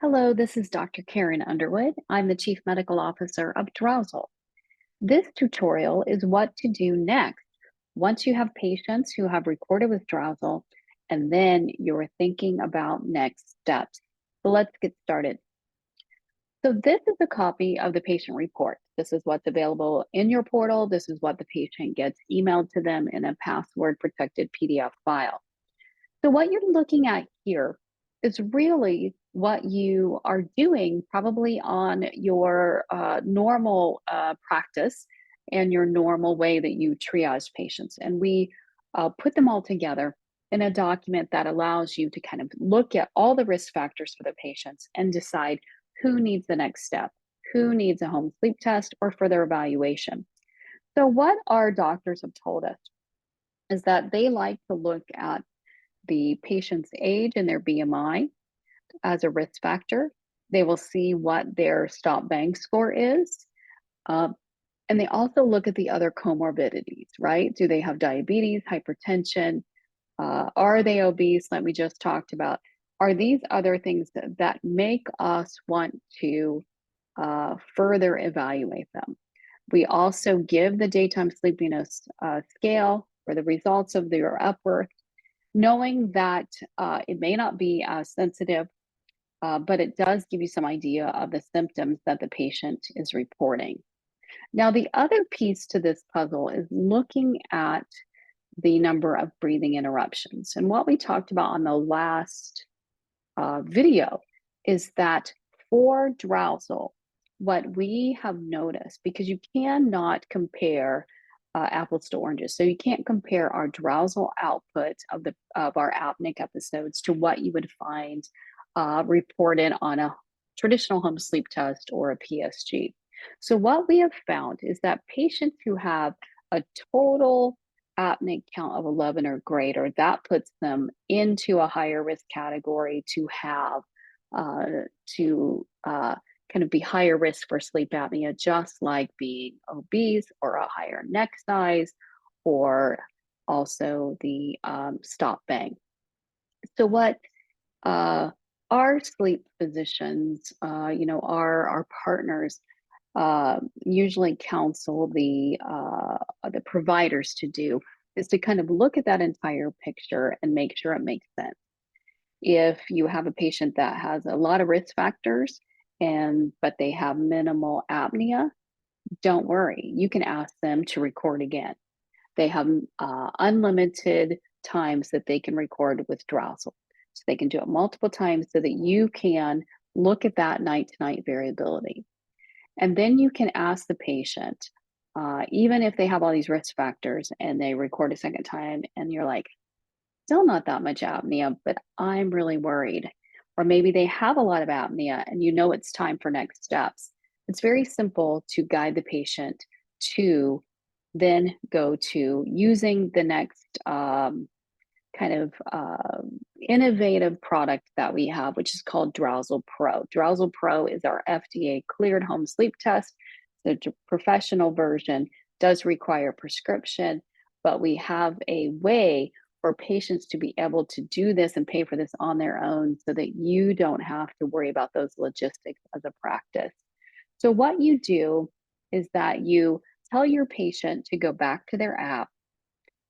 Hello, this is Dr. Karen Underwood. I'm the Chief Medical Officer of DROWZLE. This tutorial is what to do next once you have patients who have recorded with DROWZLE and then you're thinking about next steps. So let's get started. So this is a copy of the patient report. This is what's available in your portal. This is what the patient gets emailed to them in a password protected PDF file. So what you're looking at here is really what you are doing probably on your normal practice and your normal way that you triage patients. And we put them all together in a document that allows you to kind of look at all the risk factors for the patients and decide who needs the next step, who needs a home sleep test or further evaluation. So what our doctors have told us is that they like to look at the patient's age and their BMI as a risk factor. They will see what their stop bang score is. Uh, and they also look at the other comorbidities, right? Do they have diabetes, hypertension? Are they obese, like we just talked about? Are these other things that make us want to further evaluate them? We also give the daytime sleepiness scale for the results of their Epworth, knowing that it may not be as sensitive, but it does give you some idea of the symptoms that the patient is reporting. Now, the other piece to this puzzle is looking at the number of breathing interruptions. And what we talked about on the last video is that for drowsel, what we have noticed, because you cannot compare apples to oranges, so you can't compare our drowsel output of our apneic episodes to what you would find reported on a traditional home sleep test or a PSG. So what we have found is that patients who have a total apneic count of 11 or greater, that puts them into a higher risk category to have kind of be higher risk for sleep apnea, just like being obese or a higher neck size, or also the stop bang. So what our sleep physicians, our partners usually counsel the providers to do is to kind of look at that entire picture and make sure it makes sense. If you have a patient that has a lot of risk factors but they have minimal apnea, don't worry. You can ask them to record again. They have unlimited times that they can record with drowsel. So they can do it multiple times so that you can look at that night to night variability. And then you can ask the patient, even if they have all these risk factors and they record a second time and you're like, still not that much apnea, but I'm really worried. Or maybe they have a lot of apnea and you know it's time for next steps. It's very simple to guide the patient to then go to using the next kind of innovative product that we have, which is called DROWZLE Pro. DROWZLE Pro is our FDA cleared home sleep test. The professional version does require prescription, but we have a way for patients to be able to do this and pay for this on their own so that you don't have to worry about those logistics as a practice. So what you do is that you tell your patient to go back to their app,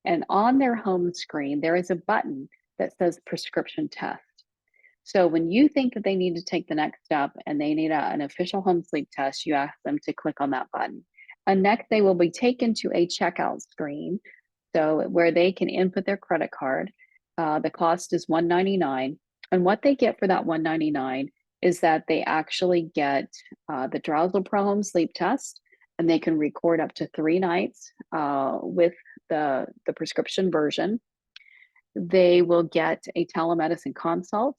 and on their home screen, there is a button that says prescription test. So when you think that they need to take the next step and they need an official home sleep test, you ask them to click on that button. And next, they will be taken to a checkout screen, so where they can input their credit card. The cost is $199, and what they get for that $199 is that they actually get the DROWZLE Pro Home Sleep Test, and they can record up to 3 nights with the prescription version. They will get a telemedicine consult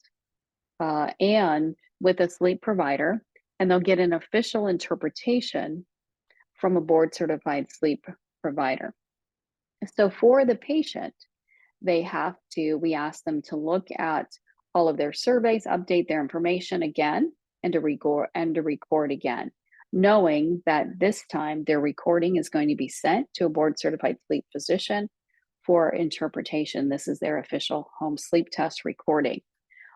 and with a sleep provider, and they'll get an official interpretation from a board certified sleep provider. So for the patient, we ask them to look at all of their surveys, update their information again, and to record again, knowing that this time their recording is going to be sent to a board certified sleep physician for interpretation. This is their official home sleep test recording.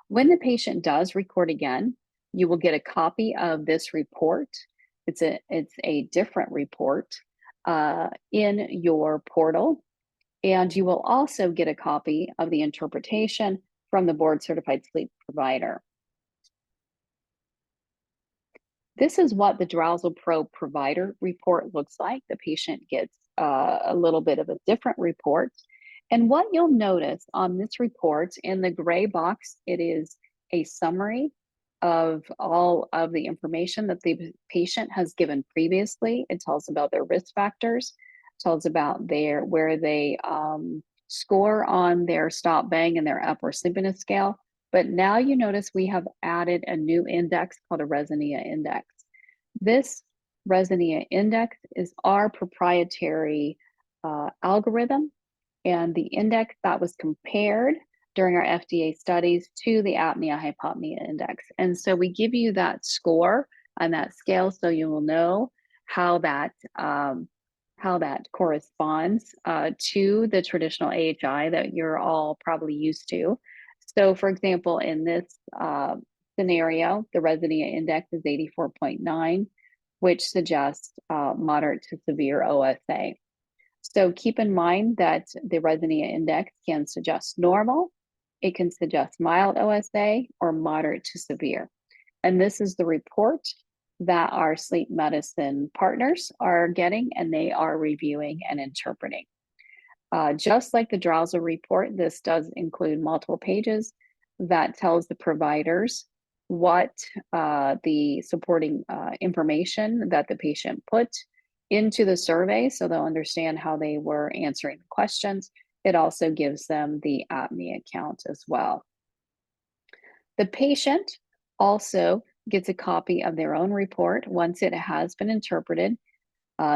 When the patient does record again, You will get a copy of this report. It's a different report in your portal. And you will also get a copy of the interpretation from the board certified sleep provider. This is what the DROWZLE Pro provider report looks like. The patient gets a little bit of a different report. And what you'll notice on this report, in the gray box, it is a summary of all of the information that the patient has given previously. It tells about their risk factors, tells about where they score on their stop bang and their Epworth Sleepiness Scale. But now you notice we have added a new index called a Resonea index. This Resonea index is our proprietary algorithm and the index that was compared during our FDA studies to the apnea-hypopnea index. And so we give you that score on that scale so you will know how that corresponds to the traditional AHI that you're all probably used to. So for example, in this scenario, the Resonea index is 84.9, which suggests moderate to severe OSA. So keep in mind that the Resonea index can suggest normal, it can suggest mild OSA, or moderate to severe. And this is the report that our sleep medicine partners are getting, and they are reviewing and interpreting. Just like the DROWZLE report, this does include multiple pages that tells the providers what the supporting information that the patient put into the survey, so they'll understand how they were answering the questions. It also gives them the apnea count as well. The patient also gets a copy of their own report once it has been interpreted.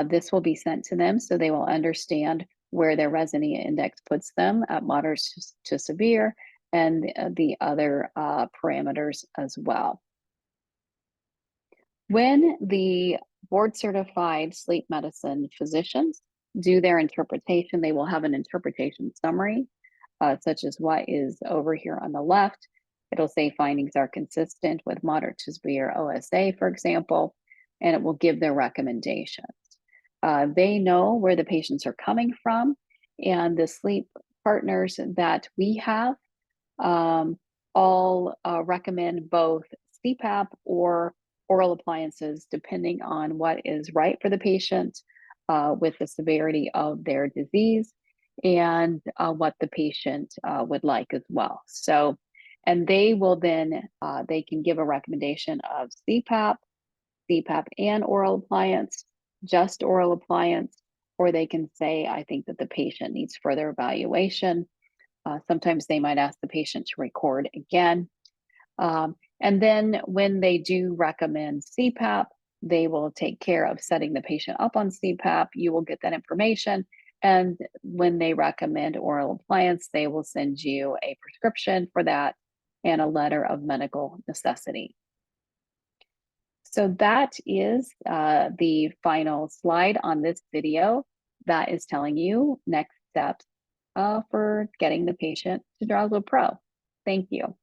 This will be sent to them so they will understand where their Resonea index puts them at moderate to severe, and the other parameters as well. When the board certified sleep medicine physicians do their interpretation, they will have an interpretation summary, such as what is over here on the left. It'll say findings are consistent with moderate to severe OSA, for example, and it will give their recommendations. They know where the patients are coming from, and the sleep partners that we have all recommend both CPAP or oral appliances, depending on what is right for the patient with the severity of their disease and what the patient would like as well. So, and they will then, they can give a recommendation of CPAP and oral appliance, just oral appliance, or they can say, I think that the patient needs further evaluation. Sometimes they might ask the patient to record again. And then when they do recommend CPAP, they will take care of setting the patient up on CPAP. You will get that information. And when they recommend oral appliance, they will send you a prescription for that and a letter of medical necessity. So that is the final slide on this video that is telling you next steps for getting the patient to DROWZLE Pro. Thank you.